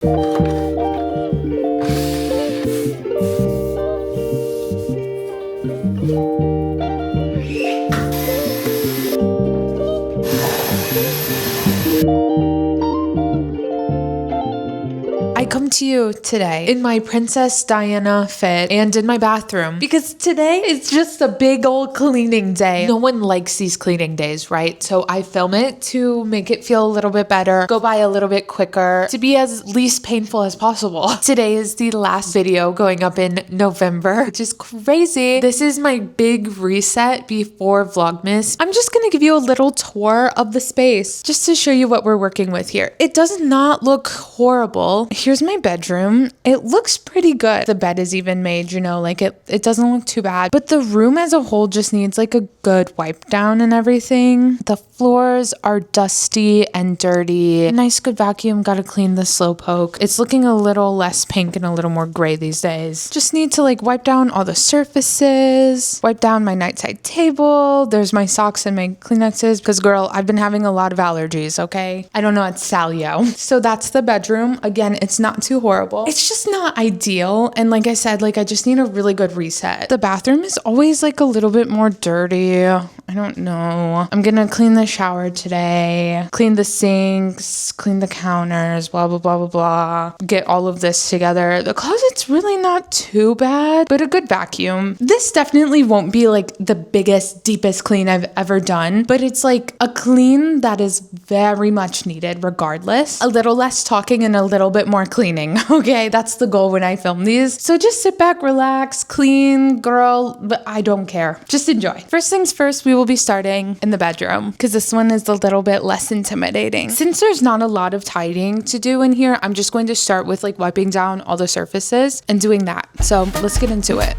I come to you today in my Princess Diana fit and in my bathroom because today is just a big old cleaning day. No one likes these cleaning days, right? So I film it to make it feel a little bit better, go by a little bit quicker, to be as least painful as possible. Today is the last video going up in November, which is crazy. This is my big reset before Vlogmas. I'm just gonna give you a little tour of the space just to show you what we're working with here. It does not look horrible. Here's my bedroom. It looks pretty good. The bed is even made, you know, like it doesn't look too bad. But the room as a whole just needs like a good wipe down and everything. The floors are dusty and dirty. Nice good vacuum. Gotta clean the slow poke. It's looking a little less pink and a little more gray these days. Just need to like wipe down all the surfaces, wipe down my nightside table. There's my socks and my Kleenexes because girl, I've been having a lot of allergies, okay? I don't know, it's Salio. So that's the bedroom. Again, it's not too horrible. It's just not ideal. And like I said, like I just need a really good reset. The bathroom is always like a little bit more dirty. I don't know. I'm gonna clean the shower today, clean the sinks, clean the counters, blah, blah, blah, blah, blah. Get all of this together. The closet's really not too bad, but a good vacuum. This definitely won't be like the biggest, deepest clean I've ever done, but it's like a clean that is very much needed regardless. A little less talking and a little bit more cleaning, okay? That's the goal when I film these. So just sit back, relax, clean, girl, but I don't care. Just enjoy. First things first, we will be starting in the bedroom because this one is a little bit less intimidating. Since there's not a lot of tidying to do in here, I'm just going to start with like wiping down all the surfaces and doing that. So let's get into it.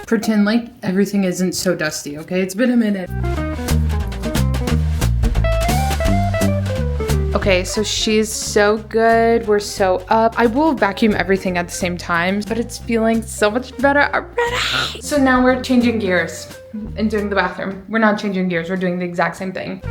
Pretend like everything isn't so dusty, okay? It's been a minute. Okay, so she's so good. We're so up. I will vacuum everything at the same time, but it's feeling so much better already. So now we're changing gears and doing the bathroom. We're not changing gears, we're doing the exact same thing.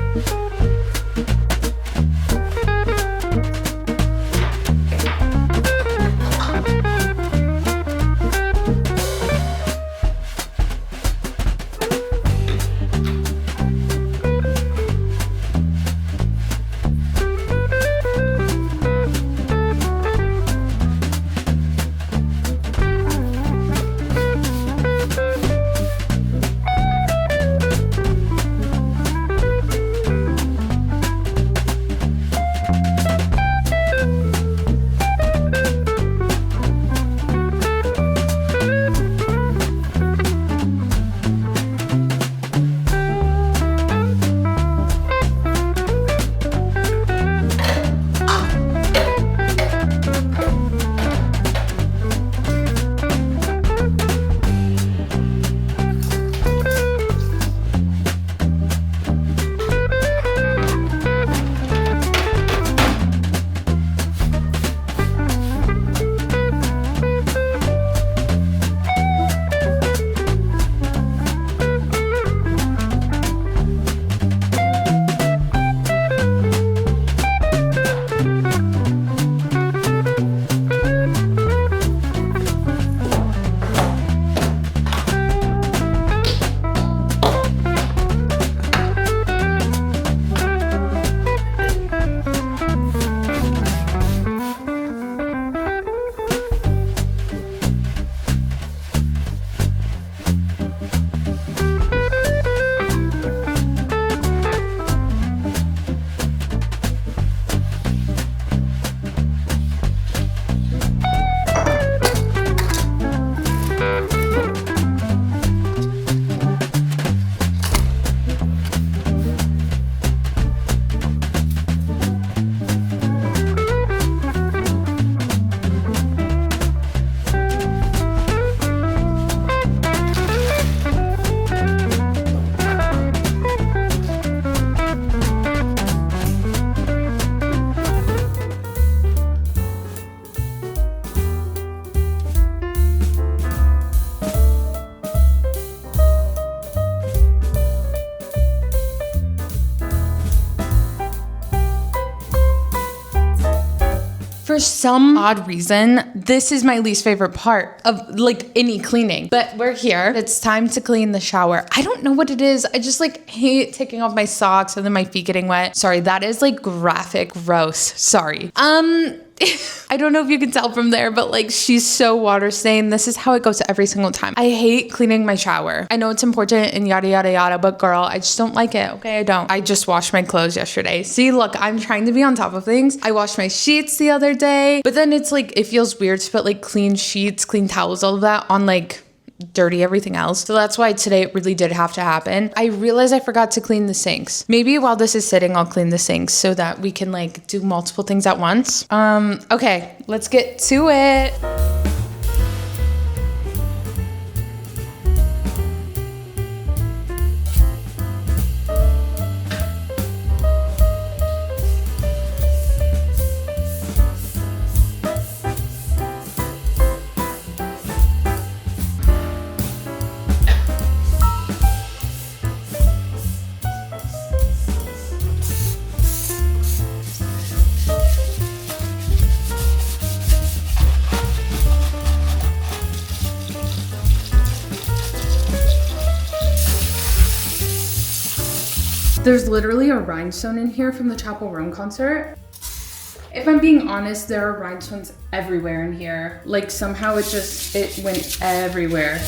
For some odd reason, this is my least favorite part of like any cleaning. But we're here. It's time to clean the shower. I don't know what it is. I just like hate taking off my socks and then my feet getting wet. Sorry, that is like graphic, gross. Sorry. I don't know if you can tell from there, but like she's so water stained. This is how it goes every single time. I hate cleaning my shower. I know it's important and yada, yada, yada, but girl, I just don't like it. Okay, I don't. I just washed my clothes yesterday. See, look, I'm trying to be on top of things. I washed my sheets the other day, but then it's like, it feels weird to put like clean sheets, clean towels, all of that on like dirty everything else. So that's why today it really did have to happen. I realized I forgot to clean the sinks. Maybe while this is sitting, I'll clean the sinks so that we can like do multiple things at once. Okay, let's get to it. There's literally a rhinestone in here from the Chapel Roan concert. If I'm being honest, there are rhinestones everywhere in here. Like somehow it went everywhere.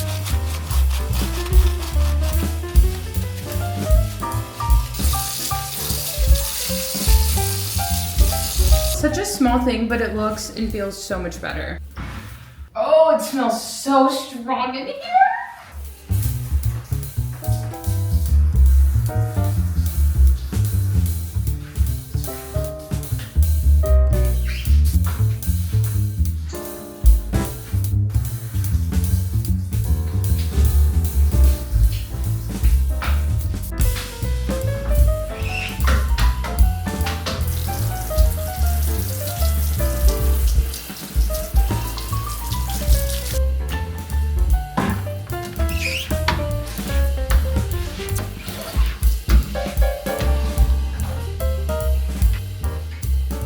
Such a small thing, but it looks and feels so much better. Oh, it smells so strong in here.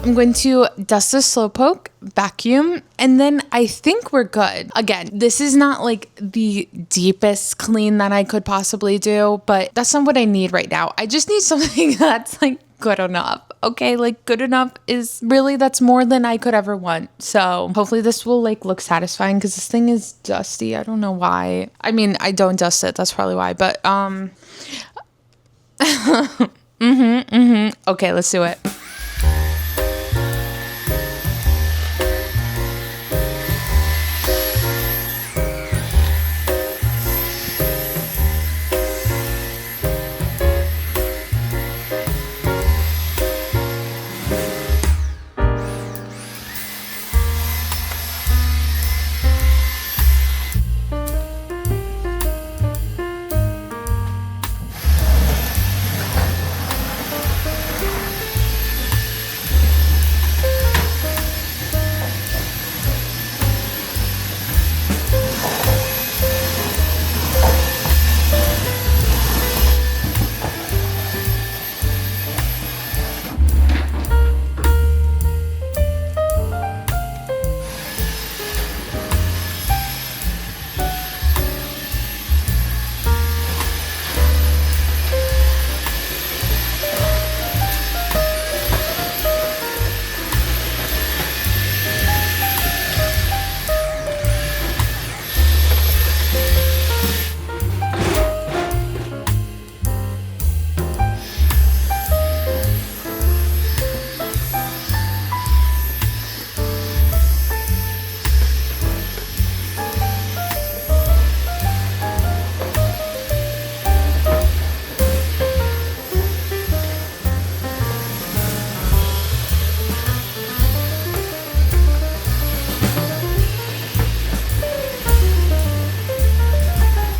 I'm going to dust the Slowpoke, vacuum, and then I think we're good. Again, this is not like the deepest clean that I could possibly do, but that's not what I need right now. I just need something that's like good enough. Okay, like good enough is really, that's more than I could ever want. So hopefully this will like look satisfying because this thing is dusty. I don't know why. I mean, I don't dust it. That's probably why, but okay, let's do it.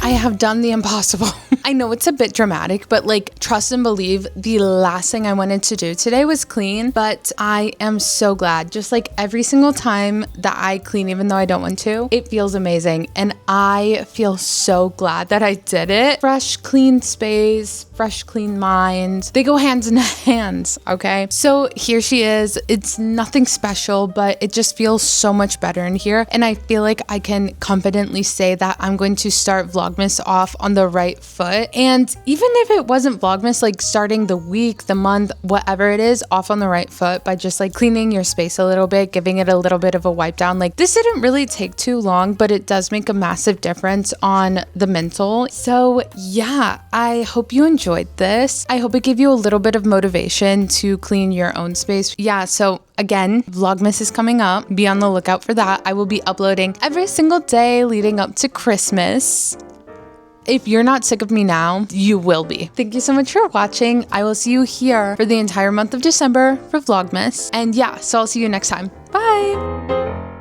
I have done the impossible. I know it's a bit dramatic, but like trust and believe, the last thing I wanted to do today was clean, but I am so glad. Just like every single time that I clean, even though I don't want to, it feels amazing. And I feel so glad that I did it. Fresh, clean space, fresh, clean mind. They go hands in hand, okay? So here she is. It's nothing special, but it just feels so much better in here. And I feel like I can confidently say that I'm going to start Vlogmas off on the right foot. And even if it wasn't Vlogmas, like starting the week, the month, whatever it is, off on the right foot by just like cleaning your space a little bit, giving it a little bit of a wipe down. Like this didn't really take too long, but it does make a massive difference on the mental. So yeah, I hope you enjoyed this. I hope it gave you a little bit of motivation to clean your own space. Yeah, so again, Vlogmas is coming up. Be on the lookout for that. I will be uploading every single day leading up to Christmas. If you're not sick of me now, you will be. Thank you so much for watching. I will see you here for the entire month of December for Vlogmas. And yeah, so I'll see you next time. Bye.